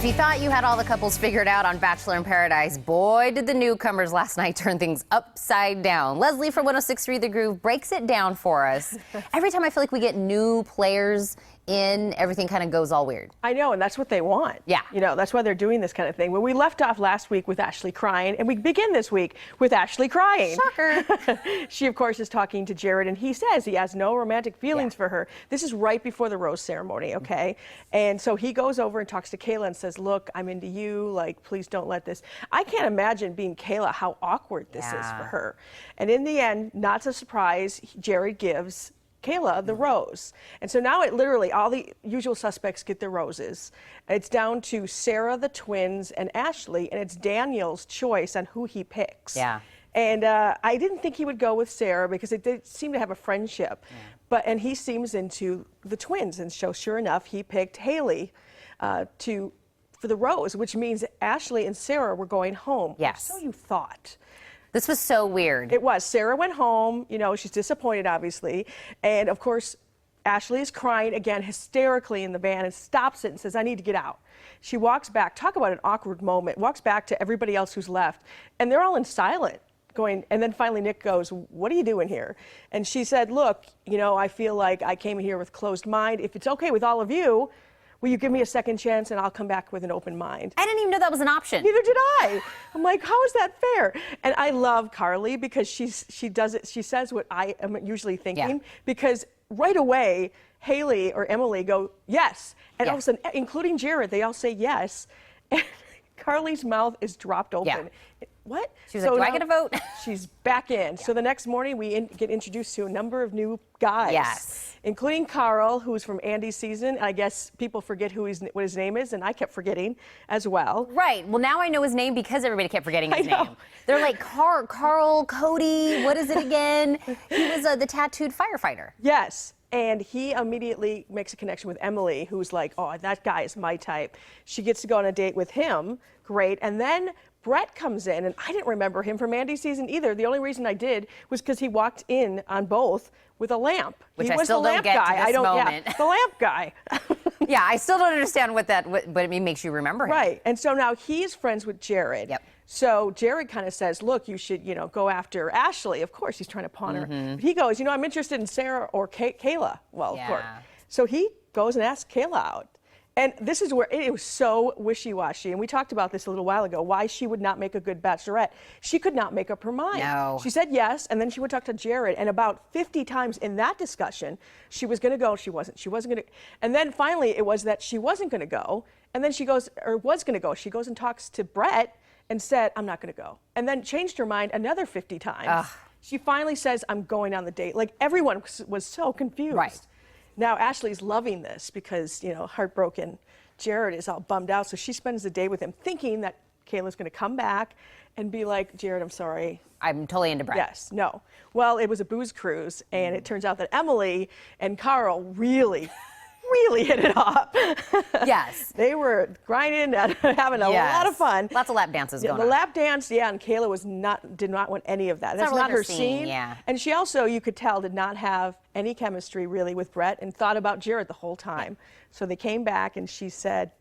If you thought you had all the couples figured out on Bachelor in Paradise, boy, did the newcomers last night turn things upside down. Leslie from 106.3 The Groove breaks it down for us. Every time I feel like we get new players in, everything kind of goes all weird. I know, and that's what they want. Yeah. You know, that's why they're doing this kind of thing. Well, we left off last week with Ashley crying, and we begin this week with Ashley crying. Shocker. She, of course, is talking to Jared, and he says he has no romantic feelings for her. This is right before the rose ceremony, okay? And so he goes over and talks to Kayla and says, look, I'm into you, like, please don't let this. I can't imagine being Kayla, how awkward this is for her. And in the end, not a surprise, Jared gives Kayla the rose. And so now it literally, all the usual suspects get their roses. It's down to Sarah, the twins, and Ashley, and it's Daniel's choice on who he picks. Yeah. And I didn't think he would go with Sarah because they seem to have a friendship. Yeah. And he seems into the twins, and so sure enough, he picked Haley for the rose, which means Ashley and Sarah were going home. Yes. So you thought. This was so weird. It was. Sarah went home, you know, she's disappointed, obviously. And of course, Ashley is crying again hysterically in the van and stops it and says, I need to get out. She walks back, talk about an awkward moment, walks back to everybody else who's left, and they're all in silent going, and then finally Nick goes, what are you doing here? And she said, look, you know, I feel like I came here with closed mind. If it's okay with all of you, will you give me a second chance and I'll come back with an open mind? I didn't even know that was an option. Neither did I. I'm like, how is that fair? And I love Carly because she does it. She says what I am usually thinking because right away, Haley or Emily go, yes. And all of a sudden, including Jared, they all say yes. And Carly's mouth is dropped open. Yeah. What? She was like, do I get a vote? She's back in. So the next morning, we get introduced to a number of new guys. Yes. Including Carl, who's from Andy's season. I guess people forget what his name is, and I kept forgetting as well. Right. Well, now I know his name because everybody kept forgetting his name. They're like, Carl, Cody, what is it again? He was the tattooed firefighter. Yes. And he immediately makes a connection with Emily, who's like, oh, that guy is my type. She gets to go on a date with him. Great. And then Brett comes in, and I didn't remember him from Andy's season either. The only reason I did was because he walked in on both with a lamp. Which he I was still the don't lamp get guy. to this moment. Yeah, the lamp guy. Yeah, I still don't understand what but it makes you remember him. Right. And so now he's friends with Jared. Yep. So Jared kind of says, look, you should, you know, go after Ashley. Of course, he's trying to pawn her. But he goes, you know, I'm interested in Sarah or Kayla. Well, of course. So he goes and asks Kayla out. And this is where it was so wishy-washy. And we talked about this a little while ago, why she would not make a good bachelorette. She could not make up her mind. No. She said yes, and then she would talk to Jared. And about 50 times in that discussion, she was going to go, she wasn't going to. And then finally, it was that she wasn't going to go. And then she goes, or was going to go. She goes and talks to Brett and said, I'm not going to go. And then changed her mind another 50 times. Ugh. She finally says, I'm going on the date. Like, everyone was so confused. Right. Now, Ashley's loving this because, you know, heartbroken. Jared is all bummed out, so she spends the day with him thinking that Kayla's going to come back and be like, Jared, I'm sorry. I'm totally into Brett. Yes, no. Well, it was a booze cruise, and it turns out that Emily and Carl really hit it off. Yes. They were grinding and having a lot of fun. Lots of lap dances going on. The lap dance, and Kayla did not want any of that. That's really not her scene. scene. Yeah. And she also, you could tell, did not have any chemistry really with Brett and thought about Jared the whole time. So they came back and she said,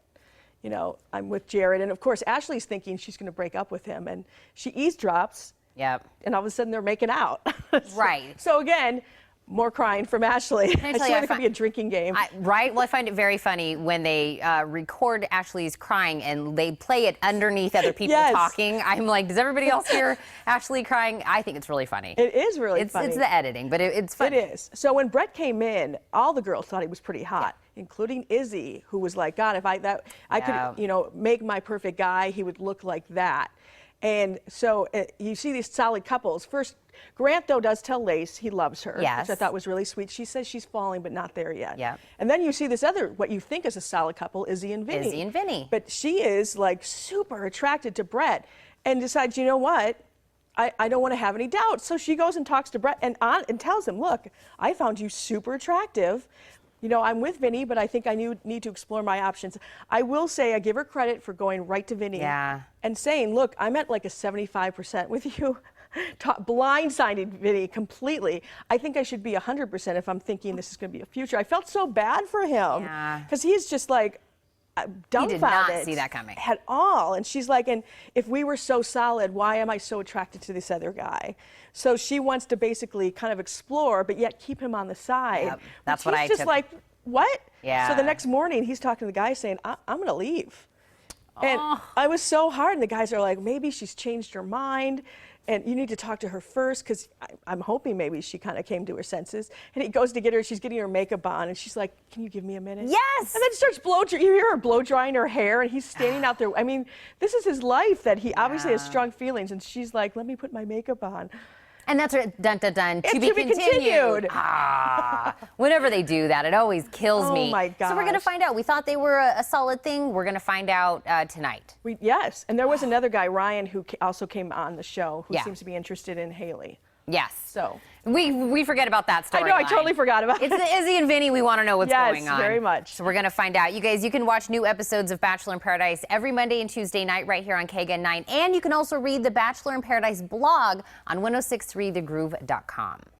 you know, I'm with Jared. And of course, Ashley's thinking she's going to break up with him. And she eavesdrops. Yep. And all of a sudden they're making out. Right. So again, more crying from Ashley. I swear it could be a drinking game. Right? Well, I find it very funny when they record Ashley's crying and they play it underneath other people talking. I'm like, does everybody else hear Ashley crying? I think it's really funny. It is really funny. It's the editing, but it's funny. It is. So when Brett came in, all the girls thought he was pretty hot, including Izzy, who was like, God, if I could, you know, make my perfect guy, he would look like that. And so you see these solid couples. First, Grant, though, does tell Lace he loves her, which I thought was really sweet. She says she's falling, but not there yet. Yeah. And then you see this other, what you think is a solid couple, Izzy and Vinny. Izzy and Vinny. But she is, like, super attracted to Brett and decides, you know what? I don't want to have any doubts. So she goes and talks to Brett and tells him, look, I found you super attractive. You know, I'm with Vinny, but I think I need to explore my options. I will say I give her credit for going right to Vinny and saying, look, I'm at like a 75% with you. Blindsided Vinny completely. I think I should be 100% if I'm thinking this is going to be a future. I felt so bad for him because he's just like, dumbfounded. did not see that coming. At all. And she's like, and if we were so solid, why am I so attracted to this other guy? So she wants to basically kind of explore, but yet keep him on the side. Yep, that's But what I he's just took. like, what? Yeah. So the next morning, he's talking to the guy saying, I'm going to leave. And Oh. I was so hard. And the guys are like, maybe she's changed her mind. And you need to talk to her first, because I'm hoping maybe she kind of came to her senses. And he goes to get her. She's getting her makeup on. And she's like, can you give me a minute? Yes. And then starts you hear her blow drying her hair. And he's standing out there. I mean, this is his life, that he obviously has strong feelings. And she's like, let me put my makeup on. And that's right, dun dun dun, It's to be continued. continued. Whenever they do that, it always kills me. Oh my So we're gonna gosh. find out. We thought they were a solid thing. We're gonna find out tonight. Yes. And there was another guy, Ryan, who also came on the show, who Yeah. seems to be interested in Haley. Yes. So we forget about that story. I know, I totally forgot about It's it. the Izzy and Vinny. We want to know what's Yes, going on. very much. So we're going to find out. You guys, you can watch new episodes of Bachelor in Paradise every Monday and Tuesday night right here on KGUN-9. And you can also read the Bachelor in Paradise blog on 1063thegroove.com.